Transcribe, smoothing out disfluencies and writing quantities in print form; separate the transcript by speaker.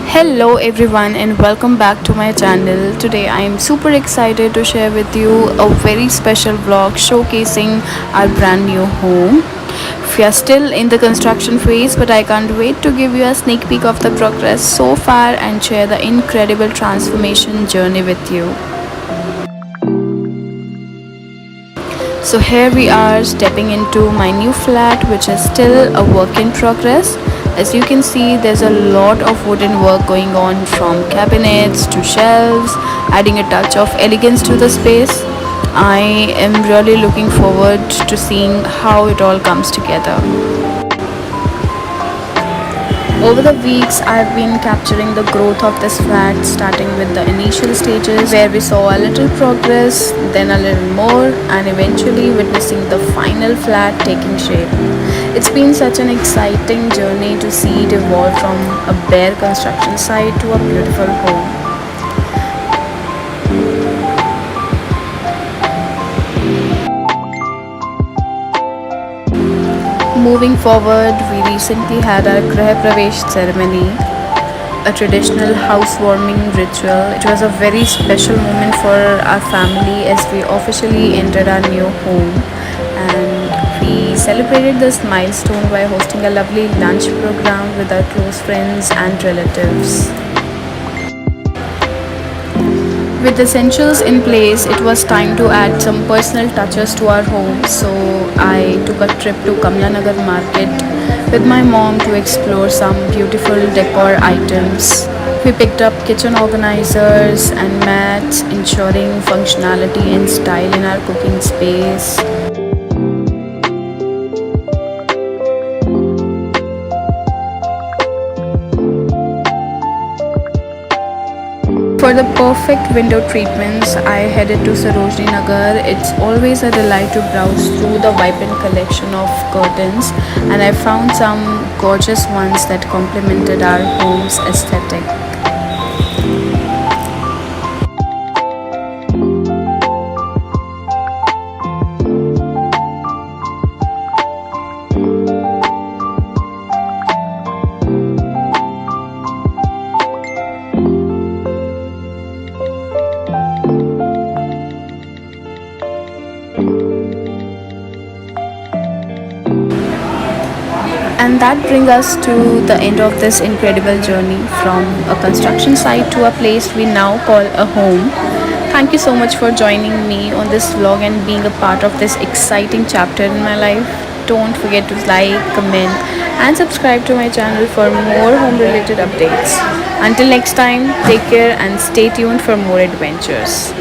Speaker 1: Hello everyone and welcome back to my channel. Today I am super excited to share with you a very special vlog showcasing our brand new home. We are still in the construction phase, but I can't wait to give you a sneak peek of the progress so far and share the incredible transformation journey with you. So here we are stepping into my new flat, which is still a work in progress. As you can see, there's a lot of wooden work going on, from cabinets to shelves, adding a touch of elegance to the space. I am really looking forward to seeing how it all comes together. Over the weeks, I've been capturing the growth of this flat, starting with the initial stages where we saw a little progress, then a little more, and eventually witnessing the final flat taking shape. It's been such an exciting journey to see it evolve from a bare construction site to a beautiful home. Moving forward, we recently had our Grah Pravesh ceremony, a traditional housewarming ritual. It was a very special moment for our family as we officially entered our new home, and we celebrated this milestone by hosting a lovely lunch program with our close friends and relatives. With the essentials in place, it was time to add some personal touches to our home. So I took a trip to Kamla Nagar market with my mom to explore some beautiful decor items. We picked up kitchen organizers and mats, ensuring functionality and style in our cooking space. For the perfect window treatments, I headed to Sarojini Nagar. It's always a delight to browse through the vibrant collection of curtains, and I found some gorgeous ones that complemented our home's aesthetic. And that brings us to the end of this incredible journey from a construction site to a place we now call a home. Thank you so much for joining me on this vlog and being a part of this exciting chapter in my life. Don't forget to like, comment, and subscribe to my channel for more home related updates. Until next time, take care and stay tuned for more adventures.